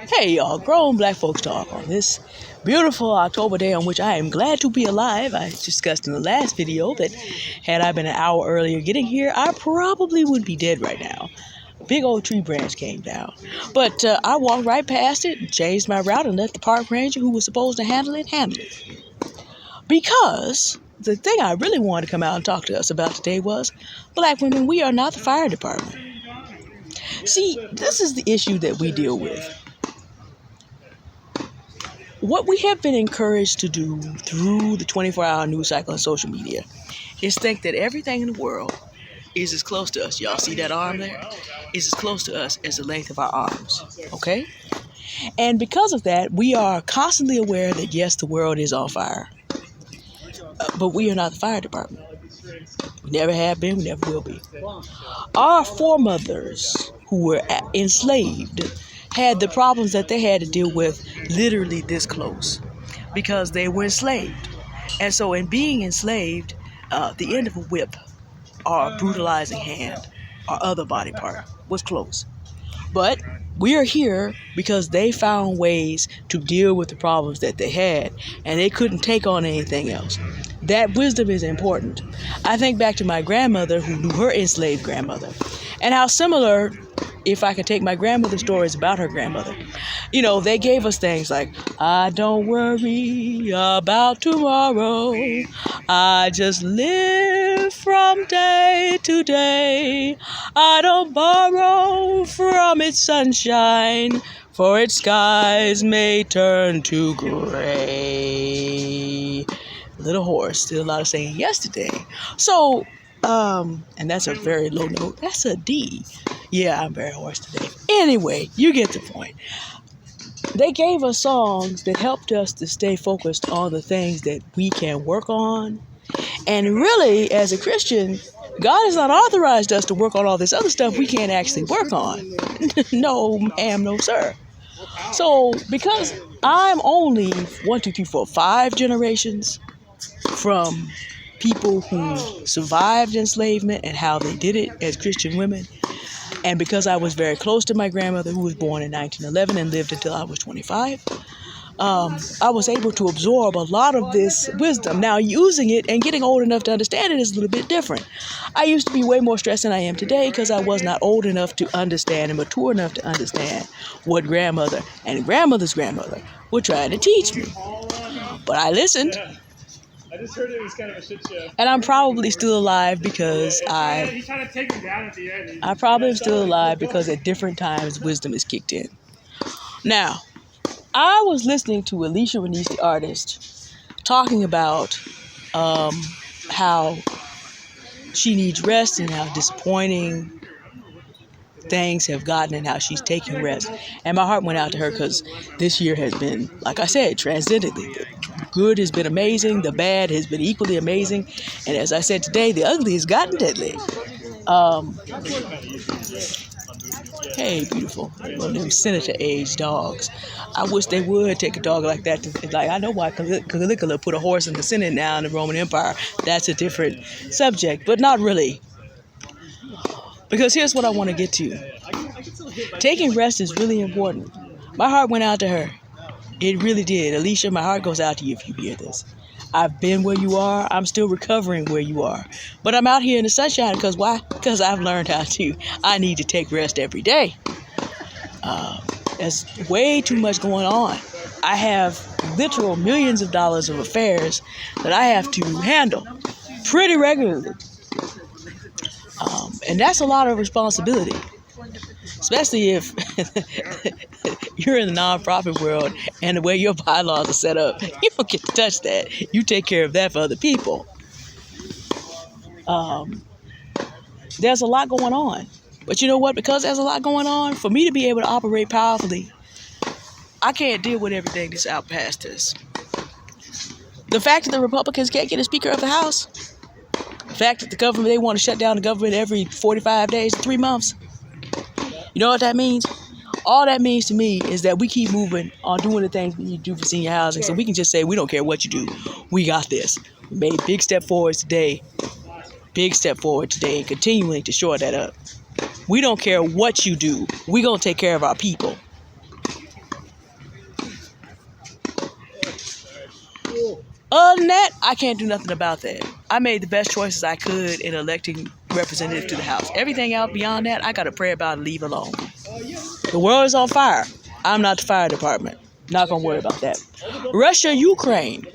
Hey y'all, Grown Black Folks Talk on this beautiful October day on which I am glad to be alive. I discussed in the last video that had I been an hour earlier getting here, I probably would be dead right now. A big old tree branch came down. But I walked right past it, changed my route, and let the park ranger who was supposed to handle it. Because the thing I really wanted to come out and talk to us about today was, black women, we are not the fire department. See, this is the issue that we deal with. What we have been encouraged to do through the 24-hour news cycle and social media is think that everything in the world is as close to us. Y'all see that arm there? Is as close to us as the length of our arms. Okay? And because of that, we are constantly aware that yes, the world is on fire. But we are not the fire department. We never have been, we never will be. Our foremothers who were enslaved had the problems that they had to deal with literally this close because they were enslaved. And so in being enslaved, the end of a whip or a brutalizing hand or other body part was close. But we are here because they found ways to deal with the problems that they had, and they couldn't take on anything else. That wisdom is important. I think back to my grandmother who knew her enslaved grandmother, and how similar, if I could take my grandmother's stories about her grandmother, they gave us things like, I don't worry about tomorrow. I just live from day to day. I don't borrow from its sunshine, for its skies may turn to gray. Little horse, still a lot of saying yesterday. So, and that's a very low note. That's a D. Yeah, I'm very hoarse today. Anyway, you get the point. They gave us songs that helped us to stay focused on the things that we can work on. And really, as a Christian, God has not authorized us to work on all this other stuff we can't actually work on. No, ma'am, no, sir. So, because I'm only 5 generations from people who survived enslavement and how they did it as Christian women, and because I was very close to my grandmother who was born in 1911 and lived until I was 25, I was able to absorb a lot of this wisdom. Now, using it and getting old enough to understand it is a little bit different. I used to be way more stressed than I am today because I was not old enough to understand and mature enough to understand what grandmother and grandmother's grandmother were trying to teach me. But I listened. I just heard it was kind of a shit show. And I'm probably still alive because He's trying to take him down at the end. I probably am still alive because at different times wisdom is kicked in. Now, I was listening to Alicia Renese, the artist, talking about how she needs rest and how disappointing things have gotten and how she's taking rest. And my heart went out to her because this year has been, like I said, transcendently. The good has been amazing. The bad has been equally amazing. And as I said today, the ugly has gotten deadly. Hey, beautiful. One of them senator-age dogs. I wish they would take a dog like that. I know why Caligula put a horse in the Senate now in the Roman Empire. That's a different subject, but not really. Because here's what I want to get to. Taking rest is really important. My heart went out to her. It really did. Alicia, my heart goes out to you if you hear this. I've been where you are. I'm still recovering where you are. But I'm out here in the sunshine because why? Because I've learned how to. I need to take rest every day. There's way too much going on. I have literal millions of dollars of affairs that I have to handle pretty regularly. And that's a lot of responsibility, especially if you're in the nonprofit world and the way your bylaws are set up, you don't get to touch that. You take care of that for other people. There's a lot going on. But you know what? Because there's a lot going on, for me to be able to operate powerfully, I can't deal with everything that's out past us. The fact that the Republicans can't get a Speaker of the House, the fact that the government, they want to shut down the government every 45 days, 3 months. You know what that means? All that means to me is that we keep moving on doing the things we need to do for senior housing so we can just say, we don't care what you do. We got this. We made big step forward today. And continuing to shore that up. We don't care what you do. We're going to take care of our people. Other than that, I can't do nothing about that. I made the best choices I could in electing representative to the House. Everything else beyond that, I got to pray about and leave alone. The world is on fire. I'm not the fire department. Not going to worry about that. Russia, Ukraine.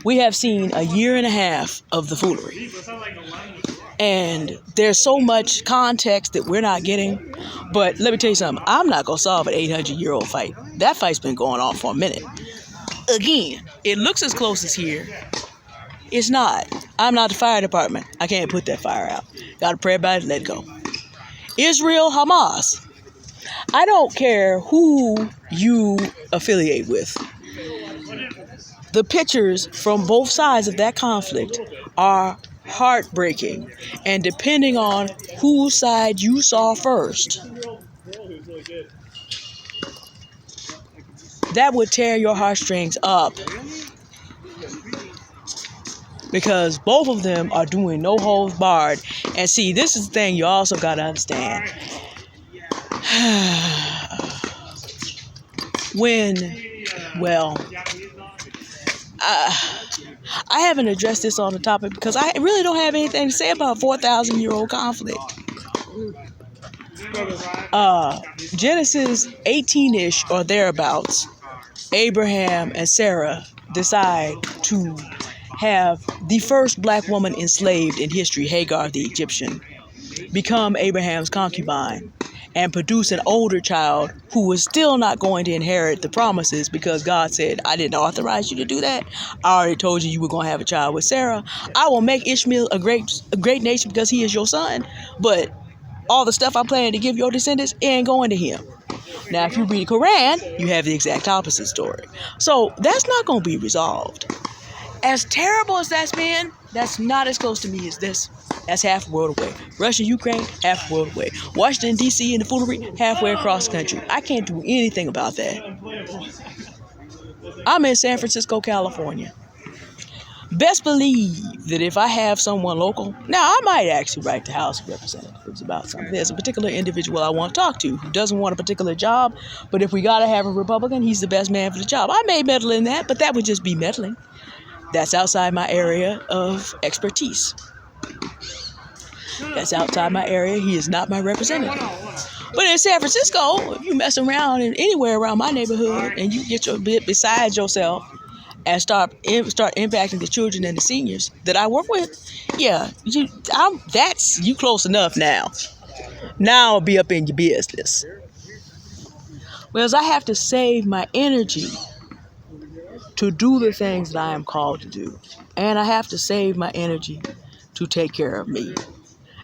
We have seen a year and a half of the foolery. And there's so much context that we're not getting. But let me tell you something. I'm not going to solve an 800-year-old fight. That fight's been going on for a minute. Again, it looks as close as here. It's not. I'm not the fire department. I can't put that fire out. Got to pray about it, let it go. Israel, Hamas. I don't care who you affiliate with. The pictures from both sides of that conflict are heartbreaking. And depending on whose side you saw first, that would tear your heartstrings up. Because both of them are doing no holds barred. And see, this is the thing you also got to understand. I haven't addressed this on the topic because I really don't have anything to say about a 4,000-year-old conflict. Genesis 18-ish or thereabouts, Abraham and Sarah decide to have the first black woman enslaved in history, Hagar the Egyptian, become Abraham's concubine and produce an older child who is still not going to inherit the promises because God said, I didn't authorize you to do that. I already told you were going to have a child with Sarah. I will make Ishmael a great nation because he is your son, but all the stuff I plan to give your descendants, it ain't going to him. Now, if you read the Quran, you have the exact opposite story. So that's not going to be resolved. As terrible as that's been, that's not as close to me as this. That's half a world away. Russia, Ukraine, half a world away. Washington, D.C. and the foolery, halfway across the country. I can't do anything about that. I'm in San Francisco, California. Best believe that if I have someone local, now I might actually write to House of Representatives about something. There's a particular individual I want to talk to who doesn't want a particular job, but if we got to have a Republican, he's the best man for the job. I may meddle in that, but that would just be meddling. That's outside my area of expertise. That's outside my area. He is not my representative. But in San Francisco, if you mess around and anywhere around my neighborhood and you get your bit beside yourself and start impacting the children and the seniors that I work with, yeah, that's you close enough now. Now I'll be up in your business. Whereas I have to save my energy to do the things that I am called to do. And I have to save my energy to take care of me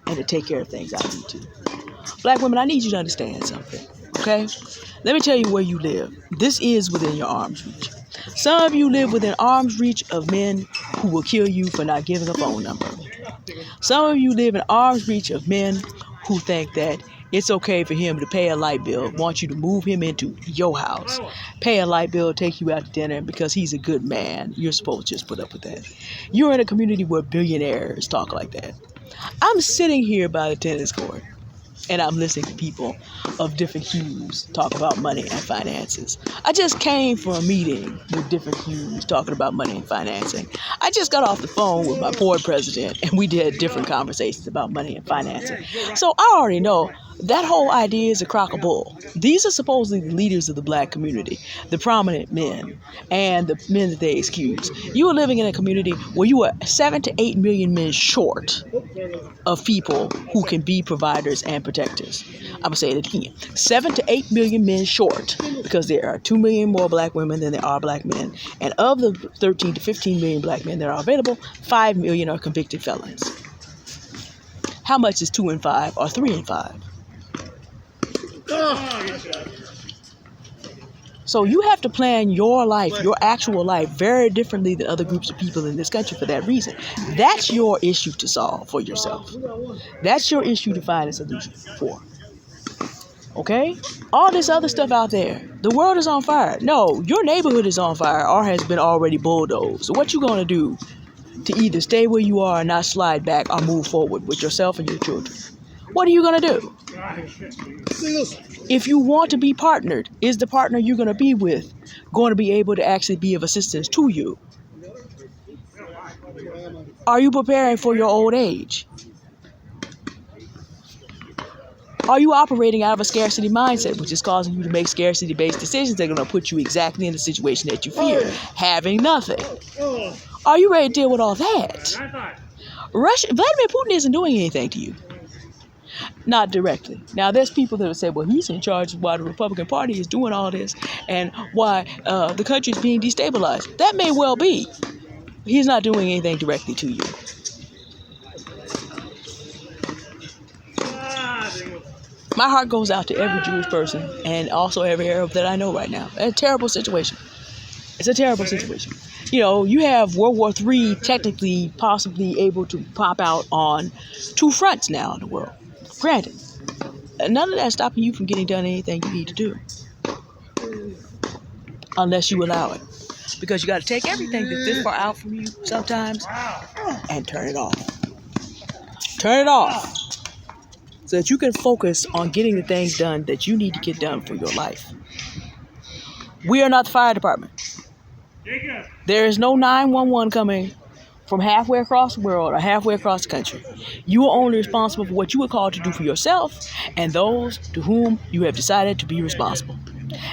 and to take care of things I need to. Black women, I need you to understand something, okay? Let me tell you where you live. This is within your arm's reach. Some of you live within arm's reach of men who will kill you for not giving a phone number. Some of you live in arm's reach of men who think that it's okay for him to pay a light bill, want you to move him into your house, pay a light bill, take you out to dinner because he's a good man. You're supposed to just put up with that. You're in a community where billionaires talk like that. I'm sitting here by the tennis court and I'm listening to people of different hues talk about money and finances. I just came from a meeting with different hues talking about money and financing. I just got off the phone with my board president and we did different conversations about money and financing. So I already know that whole idea is a crock of bull. These are supposedly the leaders of the black community, the prominent men, and the men that they excuse. You are living in a community where you are 7 to 8 million men short of people who can be providers and protectors. I'm going to say it again. 7 to 8 million men short because there are 2 million more black women than there are black men. And of the 13 to 15 million black men that are available, 5 million are convicted felons. How much is 2 and 5 or 3 and 5? So you have to plan your life, your actual life, very differently than other groups of people in this country for that reason. That's your issue to solve for yourself. That's your issue to find a solution for. Okay? All this other stuff out there, the world is on fire. No, your neighborhood is on fire or has been already bulldozed. So what you going to do to either stay where you are and not slide back or move forward with yourself and your children? what are you going to do? Singles. If you want to be partnered, is the partner you're going to be with going to be able to actually be of assistance to you? Are you preparing for your old age? Are you operating out of a scarcity mindset, which is causing you to make scarcity-based decisions that are going to put you exactly in the situation that you fear, having nothing? Are you ready to deal with all that? Vladimir Putin isn't doing anything to you. Not directly. Now, there's people that have said, well, he's in charge of why the Republican Party is doing all this and why the country is being destabilized. That may well be. He's not doing anything directly to you. My heart goes out to every Jewish person and also every Arab that I know right now. It's a terrible situation. It's a terrible situation. You know, you have World War III technically possibly able to pop out on two fronts now in the world. Granted, none of that's stopping you from getting done anything you need to do. Unless you allow it. Because you got to take everything that's this far out from you sometimes and turn it off. Turn it off. So that you can focus on getting the things done that you need to get done for your life. We are not the fire department. There is no 911 coming from halfway across the world or halfway across the country. You are only responsible for what you were called to do for yourself and those to whom you have decided to be responsible.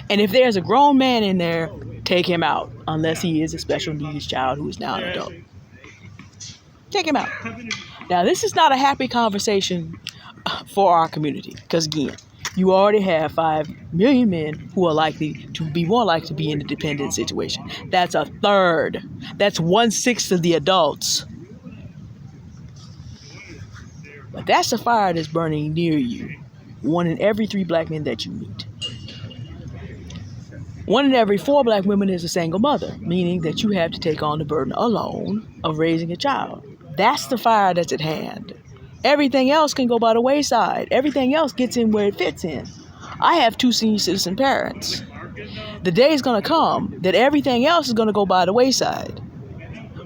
And if there's a grown man in there, take him out, unless he is a special needs child who is now an adult. Take him out. Now, this is not a happy conversation for our community, because again, you already have 5 million men who are likely to be more likely to be in a dependent situation. That's a third. That's 1/6 of the adults. But that's a fire that's burning near you. 1 in every 3 black men that you meet. 1 in every 4 black women is a single mother, meaning that you have to take on the burden alone of raising a child. That's the fire that's at hand. Everything else can go by the wayside. Everything else gets in where it fits in. I have 2 senior citizen parents. The day is going to come that everything else is going to go by the wayside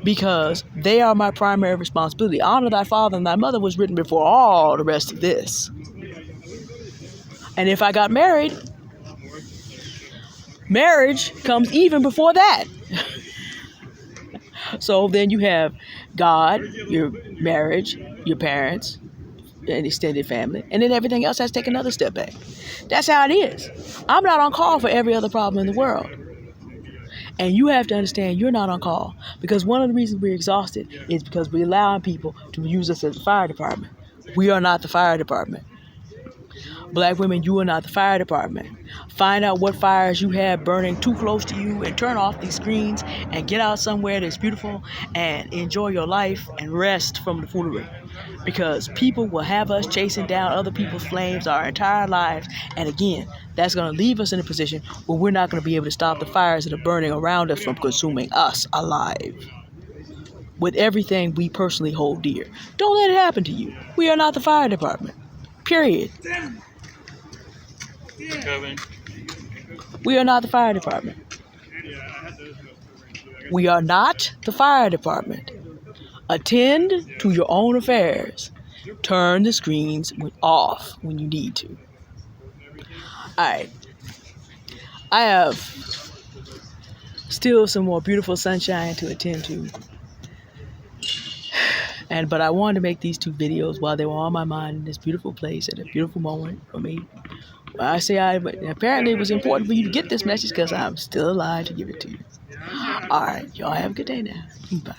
because they are my primary responsibility. Honor thy father and thy mother was written before all the rest of this. And if I got married, marriage comes even before that. So then you have God, your marriage, your parents, an extended family, and then everything else has to take another step back. That's how it is. I'm not on call for every other problem in the world. And you have to understand you're not on call. Because one of the reasons we're exhausted is because we're allowing people to use us as the fire department. We are not the fire department. Black women, you are not the fire department. Find out what fires you have burning too close to you and turn off these screens and get out somewhere that's beautiful and enjoy your life and rest from the foolery. Because people will have us chasing down other people's flames our entire lives. And again, that's going to leave us in a position where we're not going to be able to stop the fires that are burning around us from consuming us alive. With everything we personally hold dear. Don't let it happen to you. We are not the fire department. Period. We are not the fire department. We are not the fire department. Attend to your own affairs. Turn the screens off when you need to. Alright. I have still some more beautiful sunshine to attend to. But I wanted to make these 2 videos while they were on my mind in this beautiful place at a beautiful moment for me. Apparently it was important for you to get this message because I'm still alive to give it to you. All right, y'all have a good day now. Bye.